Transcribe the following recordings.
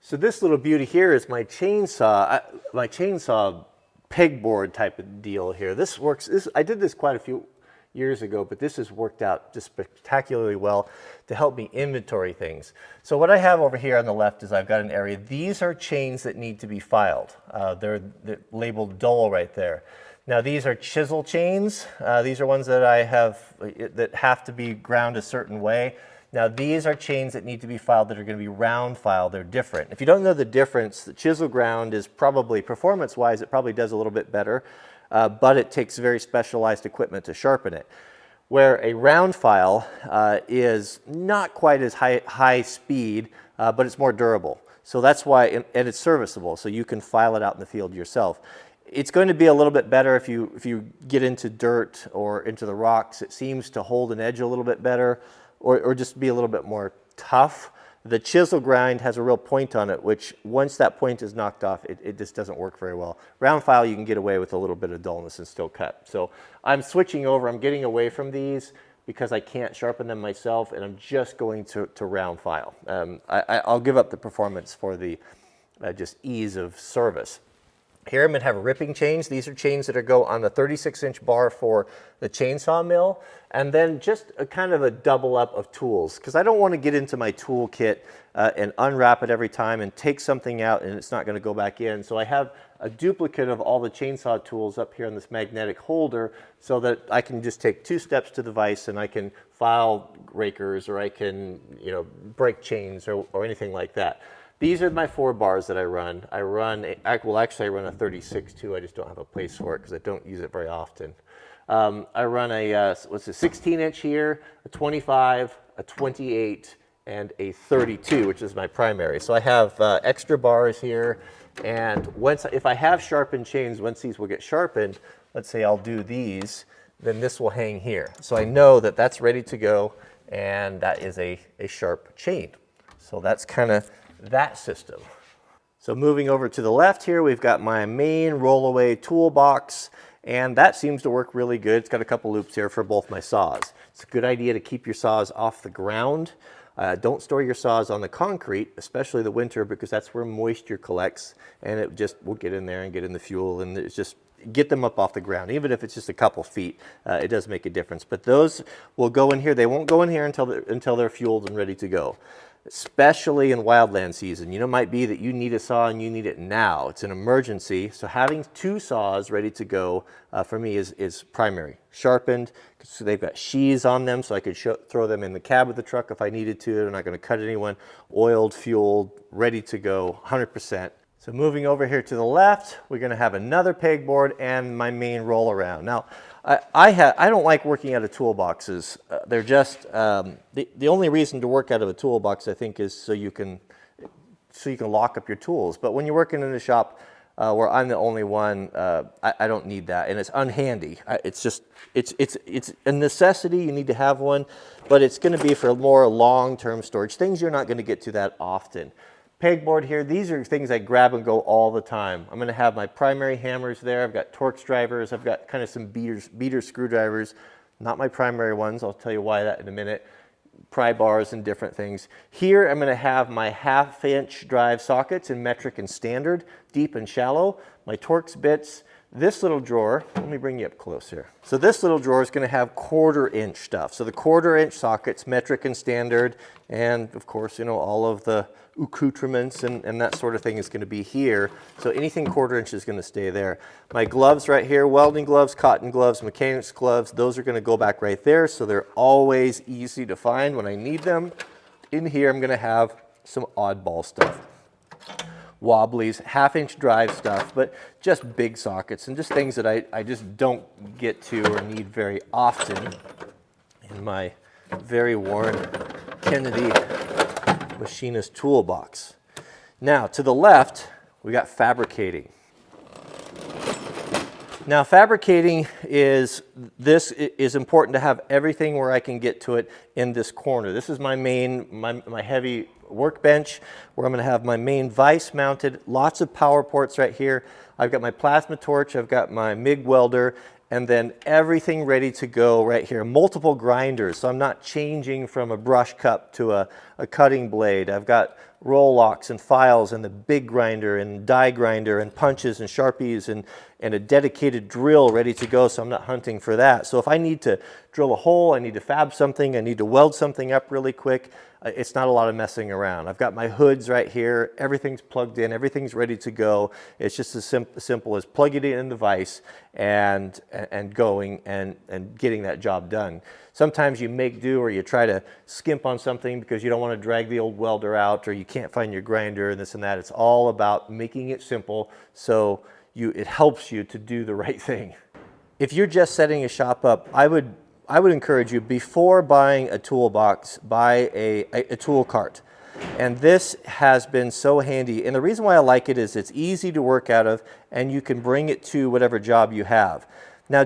So this little beauty here is my chainsaw pegboard type of deal here. This works, I did this quite a few years ago, but this has worked out just spectacularly well to help me inventory things. So what I have over here on the left is I've got an area. These are chains that need to be filed. They're labeled dull right there. Now these are chisel chains. These are ones that I have that have to be ground a certain way. Now these are chains that need to be filed that are going to be round filed. They're different. If you don't know the difference, the chisel ground is probably, performance-wise, it probably does a little bit better, but it takes very specialized equipment to sharpen it. Where a round file is not quite as high speed, but it's more durable. So that's why, and it's serviceable, so you can file it out in the field yourself. It's going to be a little bit better if you get into dirt or into the rocks. It seems to hold an edge a little bit better, or just be a little bit more tough. The chisel grind has a real point on it, which once that point is knocked off, it just doesn't work very well. Round file, you can get away with a little bit of dullness and still cut. So I'm switching over, I'm getting away from these because I can't sharpen them myself, and I'm just going to round file. I'll give up the performance for the just ease of service. Here I'm going to have ripping chains. These are chains that go on the 36-inch bar for the chainsaw mill, and then just a kind of a double up of tools, because I don't want to get into my tool kit and unwrap it every time and take something out and it's not going to go back in. So I have a duplicate of all the chainsaw tools up here on this magnetic holder so that I can just take 2 steps to the vise and I can file rakers, or I can, break chains or anything like that. These are my 4 bars that I run. I run a 36 too. I just don't have a place for it because I don't use it very often. I run a 16-inch here, a 25, a 28, and a 32, which is my primary. So I have extra bars here, and if I have sharpened chains, once these will get sharpened, let's say I'll do these, then this will hang here. So I know that that's ready to go, and that is a sharp chain. So that's kind of that system. So moving over to the left here, we've got my main Rollaway toolbox, and that seems to work really good. It's got a couple loops here for both my saws. It's a good idea to keep your saws off the ground. Don't store your saws on the concrete, especially the winter, because that's where moisture collects, and it just will get in there and get in the fuel, and it's just get them up off the ground. Even if it's just a couple feet, it does make a difference. But those will go in here. They won't go in here until they're fueled and ready to go. Especially in wildland season. It might be that you need a saw and you need it now. It's an emergency. So having 2 saws ready to go for me is primary. Sharpened, so they've got sheaths on them, so I could throw them in the cab of the truck if I needed to. They're not going to cut anyone. Oiled, fueled, ready to go, 100%. So moving over here to the left, we're going to have another pegboard and my main roll around. Now, I don't like working out of toolboxes. They're just the only reason to work out of a toolbox, I think, is so you can lock up your tools. But when you're working in a shop where I'm the only one, I don't need that, and it's unhandy. It's a necessity. You need to have one, but it's going to be for more long-term storage, things you're not going to get to that often. Pegboard here, these are things I grab and go all the time. I'm going to have my primary hammers there. I've got Torx drivers. I've got kind of some beater screwdrivers. Not my primary ones. I'll tell you why that in a minute. Pry bars and different things. Here I'm going to have my 1/2-inch drive sockets in metric and standard, deep and shallow. My Torx bits. This little drawer, let me bring you up close here. So this little drawer is going to have 1/4-inch stuff. So the 1/4-inch sockets, metric and standard, and of course, all of the accoutrements and that sort of thing is going to be here. So anything 1/4-inch is going to stay there. My gloves right here, welding gloves, cotton gloves, mechanics gloves, those are going to go back right there. So they're always easy to find when I need them. In here, I'm going to have some oddball stuff. Wobblies, 1/2-inch drive stuff, but just big sockets and just things that I just don't get to or need very often in my very worn Kennedy machinist toolbox. Now to the left, we got fabricating. Now fabricating is important to have everything where I can get to it in this corner. This is my main, my heavy workbench where I'm going to have my main vise mounted, lots of power ports right here. I've got my plasma torch, I've got my MIG welder, and then everything ready to go right here. Multiple grinders, so I'm not changing from a brush cup to a cutting blade. I've got roll locks and files and the big grinder and die grinder and punches and Sharpies and a dedicated drill ready to go, so I'm not hunting for that. So if I need to drill a hole, I need to fab something, I need to weld something up really quick, it's not a lot of messing around. I've got my hoods right here, everything's plugged in, everything's ready to go. It's just as simple as plugging it in the vise and going and getting that job done. Sometimes you make do, or you try to skimp on something because you don't want to drag the old welder out, or you can't find your grinder and this and that. It's all about making it simple so it helps you to do the right thing. If you're just setting a shop up, I would encourage you, before buying a toolbox, buy a tool cart. And this has been so handy. And the reason why I like it is it's easy to work out of, and you can bring it to whatever job you have. Now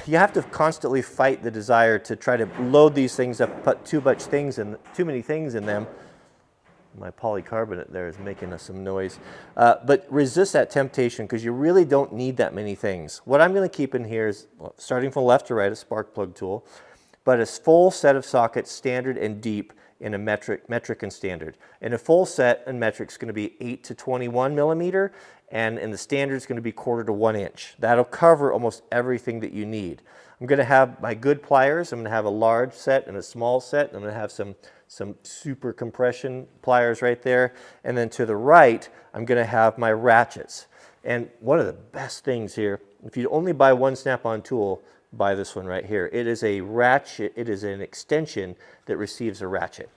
you have to constantly fight the desire to try to load these things up, put too many things in them. My polycarbonate there is making some noise. But resist that temptation, because you really don't need that many things. What I'm going to keep in here is, well, starting from left to right, a spark plug tool, but a full set of sockets, standard and deep, in a metric and standard. And a full set in metric is going to be 8 to 21 millimeter, and in the standard is going to be 1/4 to 1 inch. That'll cover almost everything that you need. I'm going to have my good pliers. I'm going to have a large set and a small set. I'm going to have some super compression pliers right there. And then to the right, I'm going to have my ratchets. And one of the best things here, if you only buy one snap-on tool, buy this one right here. It is a ratchet. It is an extension that receives a ratchet.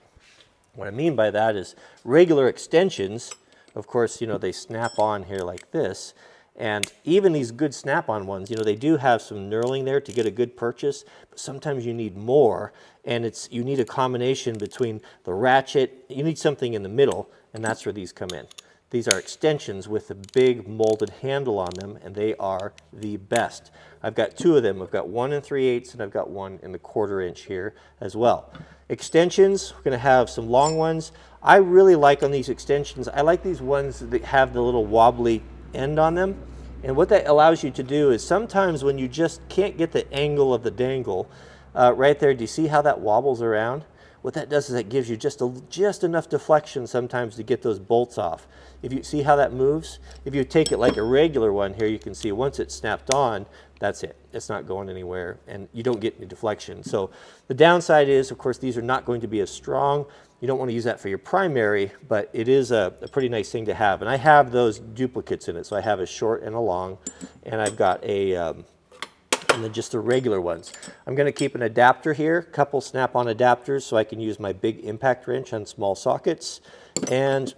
What I mean by that is regular extensions, of course, they snap on here like this. And even these good snap-on ones, they do have some knurling there to get a good purchase, but sometimes you need more, and you need a combination between the ratchet, you need something in the middle, and that's where these come in. These are extensions with a big molded handle on them, and they are the best. I've got two of them. I've got 1 3/8, and I've got one in the 1/4 inch here as well. Extensions, we're going to have some long ones. I really like on these extensions, I like these ones that have the little wobbly end on them. And what that allows you to do is sometimes when you just can't get the angle of the dangle, right there, do you see how that wobbles around? What that does is it gives you just enough deflection sometimes to get those bolts off. If you see how that moves, if you take it like a regular one here, you can see once it's snapped on, that's it. It's not going anywhere, and you don't get any deflection. So the downside is, of course, these are not going to be as strong. You don't want to use that for your primary, but it is a pretty nice thing to have. And I have those duplicates in it, so I have a short and a long, and I've got and then just the regular ones. I'm going to keep an adapter here, a couple snap-on adapters, so I can use my big impact wrench on small sockets, and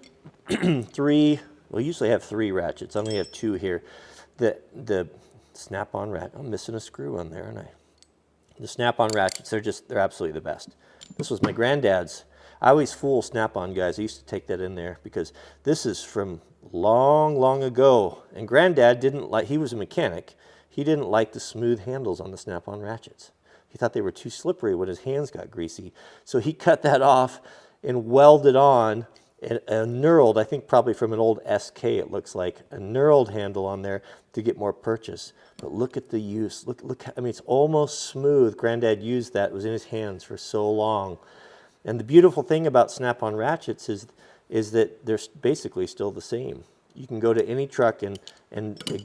usually I have 3 ratchets. I only have 2 here. The snap-on ratchet, I'm missing a screw on there, aren't I? The snap-on ratchets, they're absolutely the best. This was my granddad's. I always fool snap-on guys. I used to take that in there because this is from long, long ago. And Granddad he was a mechanic. He didn't like the smooth handles on the snap-on ratchets. He thought they were too slippery when his hands got greasy. So he cut that off and welded on a knurled, I think probably from an old SK it looks like, a knurled handle on there to get more purchase. But look at the use. Look, I mean, it's almost smooth. Granddad used that. It was in his hands for so long. And the beautiful thing about snap-on ratchets is that they're basically still the same. You can go to any truck and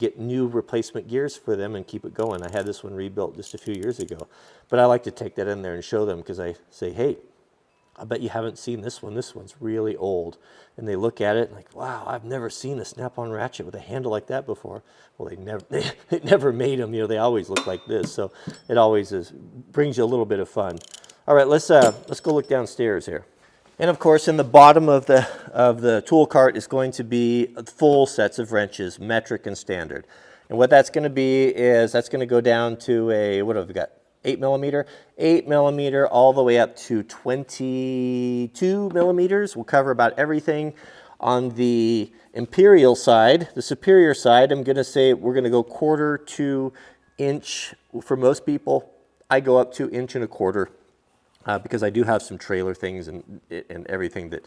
get new replacement gears for them and keep it going. I had this one rebuilt just a few years ago. But I like to take that in there and show them because I say, hey, I bet you haven't seen this one. This one's really old. And they look at it like, wow, I've never seen a snap-on ratchet with a handle like that before. Well, they never made them. They always look like this. So it always brings you a little bit of fun. All right, let's go look downstairs here. And of course, in the bottom of the tool cart is going to be full sets of wrenches, metric and standard. And what that's going to be is that's going to go down to what have we got? 8 millimeter, 8 millimeter, all the way up to 22 millimeters. We'll cover about everything. On the imperial side, the superior side, I'm going to say we're going to go 1/4 to inch. For most people, I go up to 1.25 inches. Because I do have some trailer things and everything that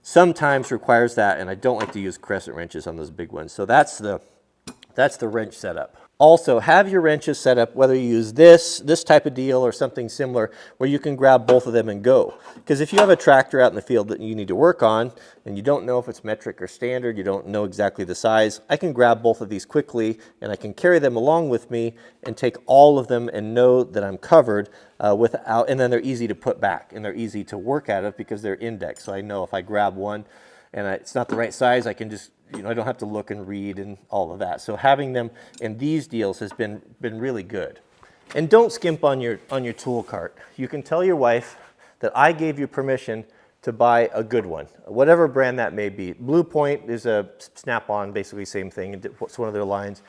sometimes requires that, and I don't like to use crescent wrenches on those big ones. So that's the wrench setup. Also, have your wrenches set up, whether you use this type of deal or something similar, where you can grab both of them and go. Because if you have a tractor out in the field that you need to work on, and you don't know if it's metric or standard, you don't know exactly the size, I can grab both of these quickly, and I can carry them along with me and take all of them and know that I'm covered without, and then they're easy to put back, and they're easy to work out of because they're indexed. So I know if I grab one and it's not the right size, I can just, I don't have to look and read and all of that. So having them in these deals has been really good. And don't skimp on your tool cart. You can tell your wife that I gave you permission to buy a good one, whatever brand that may be. Blue Point is a Snap-on, basically same thing. It's one of their lines.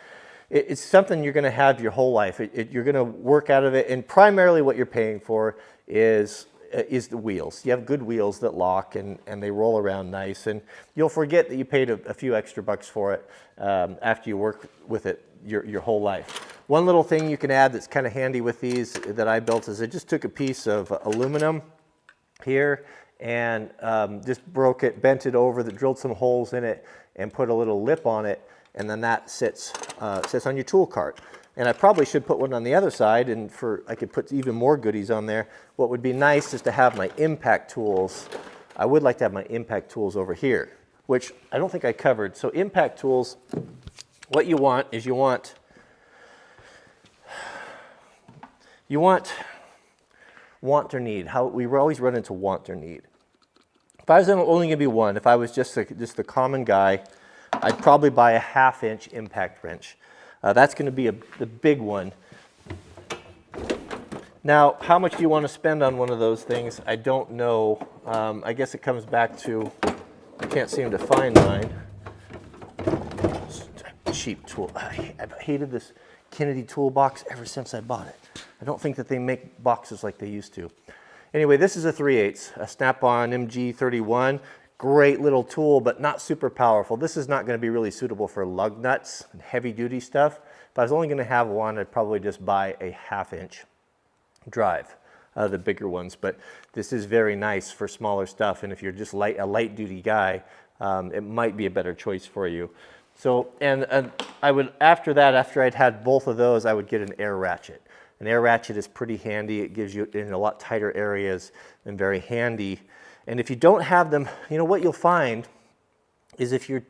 It's something you're going to have your whole life. You're going to work out of it, and primarily what you're paying for is the wheels. You have good wheels that lock and they roll around nice, and you'll forget that you paid a few extra bucks for it after you work with it your whole life. One little thing you can add that's kind of handy with these that I built is I just took a piece of aluminum here and just broke it, bent it over, drilled some holes in it, and put a little lip on it, and then that sits on your tool cart. And I probably should put one on the other side, and I could put even more goodies on there. What would be nice is to have my impact tools. I would like to have my impact tools over here, which I don't think I covered. So impact tools, what you want is you want want or need. We always run into want or need. If I was only going to be one, if I was just the common guy, I'd probably buy a 1/2-inch impact wrench. That's going to be the big one. Now, how much do you want to spend on one of those things? I don't know. I guess it comes back to, I can't seem to find mine. Cheap tool. I've hated this Kennedy toolbox ever since I bought it. I don't think that they make boxes like they used to. Anyway, this is a 3/8, a Snap-on MG31. Great little tool, but not super powerful. This is not going to be really suitable for lug nuts and heavy duty stuff. If I was only going to have one, I'd probably just buy a 1/2-inch drive, the bigger ones. But this is very nice for smaller stuff. And if you're just a light duty guy, it might be a better choice for you. So, and I would, after I'd had both of those, I would get an air ratchet. An air ratchet is pretty handy. It gives you in a lot tighter areas and very handy. And if you don't have them, what you'll find is if your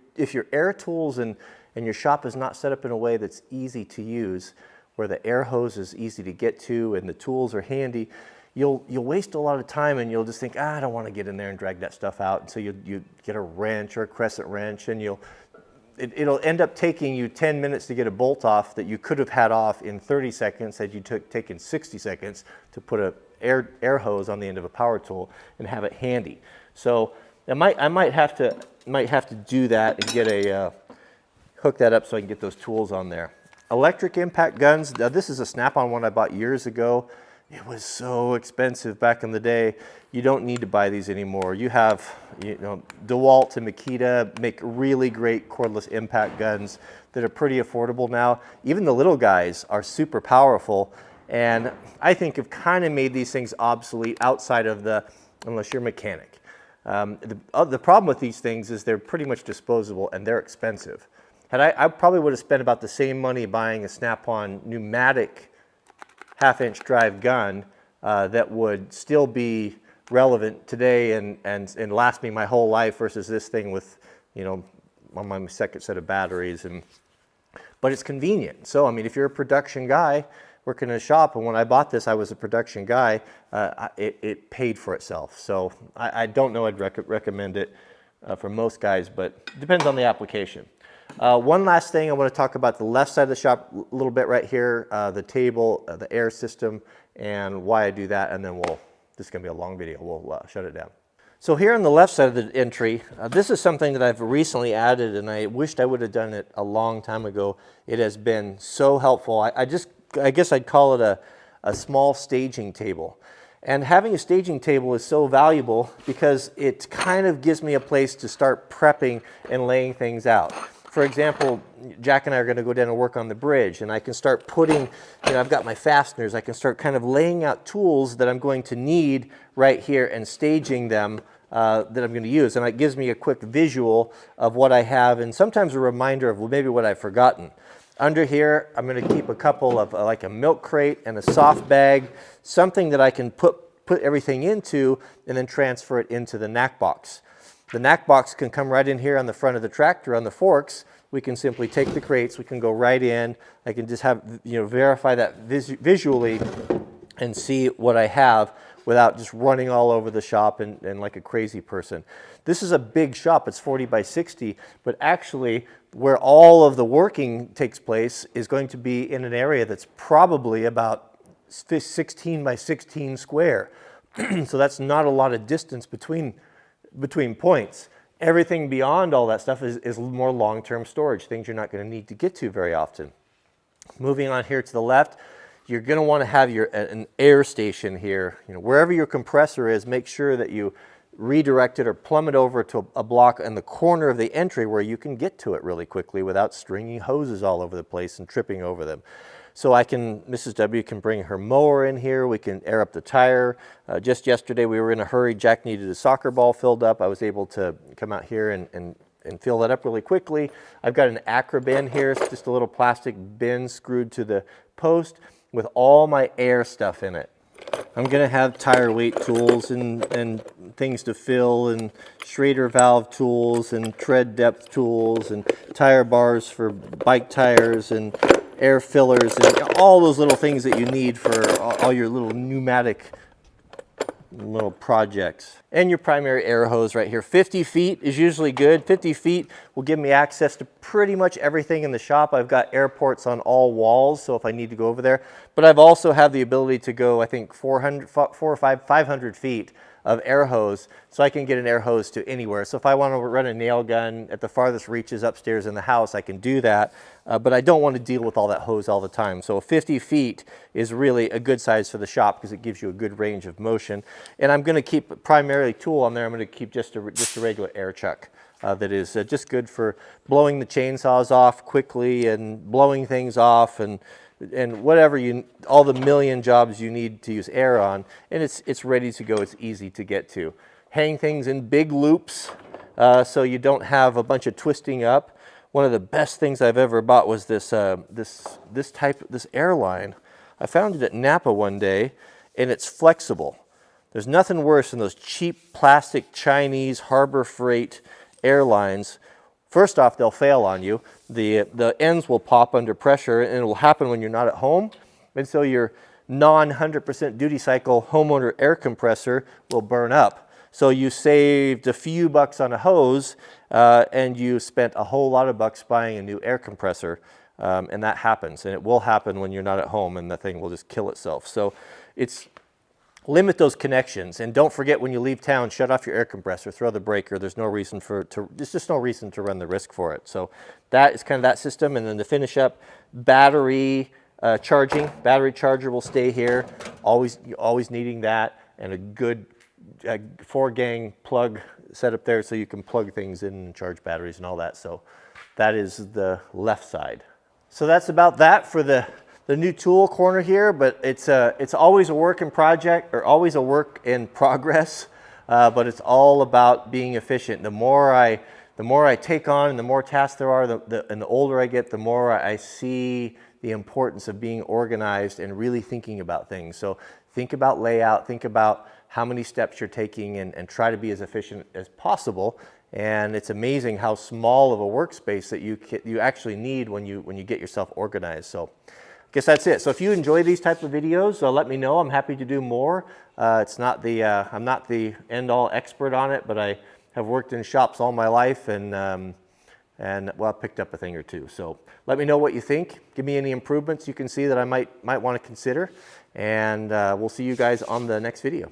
air tools and your shop is not set up in a way that's easy to use, where the air hose is easy to get to and the tools are handy, you'll waste a lot of time, and you'll just think, I don't want to get in there and drag that stuff out. And so you get a wrench or a crescent wrench, and it'll end up taking you 10 minutes to get a bolt off that you could have had off in 30 seconds had you taken 60 seconds to put a air hose on the end of a power tool and have it handy. So I might have to do that and get hook that up so I can get those tools on there. Electric impact guns. Now, this is a Snap-on one I bought years ago. It was so expensive back in the day. You don't need to buy these anymore. You have, DeWalt and Makita make really great cordless impact guns that are pretty affordable now. Even the little guys are super powerful, and I think have kind of made these things obsolete outside of unless you're a mechanic. The problem with these things is they're pretty much disposable and they're expensive. I probably would have spent about the same money buying a Snap-on pneumatic 1/2-inch drive gun that would still be relevant today and last me my whole life versus this thing with, on my second set of batteries. But it's convenient. So, I mean, if you're a production guy working in a shop, and when I bought this, I was a production guy, it paid for itself. So I don't know I'd recommend it for most guys, but it depends on the application. One last thing, I want to talk about the left side of the shop a little bit right here, the table, the air system, and why I do that, and then this is going to be a long video, we'll shut it down. So here on the left side of the entry, this is something that I've recently added, and I wished I would have done it a long time ago. It has been so helpful. I guess I'd call it a small staging table. And having a staging table is so valuable because it kind of gives me a place to start prepping and laying things out. For example, Jack and I are going to go down and work on the bridge, and I can start putting, I've got my fasteners, I can start kind of laying out tools that I'm going to need right here and staging them that I'm going to use. And it gives me a quick visual of what I have, and sometimes a reminder of maybe what I've forgotten. Under here, I'm going to keep a couple of like a milk crate and a soft bag, something that I can put everything into and then transfer it into the knack box. The knack box can come right in here on the front of the tractor on the forks. We can simply take the crates, we can go right in. I can just have, verify that visually and see what I have without just running all over the shop and like a crazy person. This is a big shop, it's 40 by 60, but actually where all of the working takes place is going to be in an area that's probably about 16 by 16 square. So that's not a lot of distance between points. Everything beyond all that stuff is more long-term storage, things you're not going to need to get to very often. Moving on here to the left, you're going to want to have an air station here. Wherever your compressor is, make sure that you redirect it or plumb it over to a block in the corner of the entry where you can get to it really quickly without stringing hoses all over the place and tripping over them. So Mrs. W can bring her mower in here, we can air up the tire. Just yesterday we were in a hurry, Jack needed a soccer ball filled up. I was able to come out here and fill that up really quickly. I've got an Acra bin here, it's just a little plastic bin screwed to the post with all my air stuff in it. I'm going to have tire weight tools and things to fill and Schrader valve tools and tread depth tools and tire bars for bike tires and air fillers and all those little things that you need for all your little pneumatic little projects. And your primary air hose right here. 50 feet is usually good. 50 feet will give me access to pretty much everything in the shop. I've got air ports on all walls, so if I need to go over there. But I've also have the ability to go, I think, 500 feet of air hose, so I can get an air hose to anywhere. So if I want to run a nail gun at the farthest reaches upstairs in the house, I can do that, but I don't want to deal with all that hose all the time. So 50 feet is really a good size for the shop because it gives you a good range of motion. And I'm going to keep primarily tool on there. I'm going to keep just a regular air chuck that is just good for blowing the chainsaws off quickly and blowing things off and whatever all the million jobs you need to use air on, and it's ready to go. It's easy to get to. Hang things in big loops so you don't have a bunch of twisting up. One of the best things I've ever bought was this airline. I found it at Napa one day, and it's flexible. There's nothing worse than those cheap plastic Chinese Harbor Freight airlines. First off, they'll fail on you. The ends will pop under pressure, and it will happen when you're not at home. And so your non-100% duty cycle homeowner air compressor will burn up. So you saved a few bucks on a hose, and you spent a whole lot of bucks buying a new air compressor. And that happens, and it will happen when you're not at home, and the thing will just kill itself. So limit those connections, and don't forget when you leave town, shut off your air compressor, throw the breaker. There's just no reason to run the risk for it. So that is kind of that system. And then to finish up, battery charging. Battery charger will stay here, always needing that, and a good 4-gang plug set up there so you can plug things in and charge batteries and all that. So that is the left side. So that's about that for the new tool corner here, but it's always a work in project, or always a work in progress, but it's all about being efficient. The more I take on and the more tasks there are, and the older I get, the more I see the importance of being organized and really thinking about things. So think about layout, think about how many steps you're taking, and try to be as efficient as possible. And it's amazing how small of a workspace that you actually need when you get yourself organized. So I guess that's it. So if you enjoy these type of videos, let me know. I'm happy to do more. I'm not the end-all expert on it, but I have worked in shops all my life, and well, I've picked up a thing or two. So let me know what you think. Give me any improvements you can see that I might want to consider, and we'll see you guys on the next video.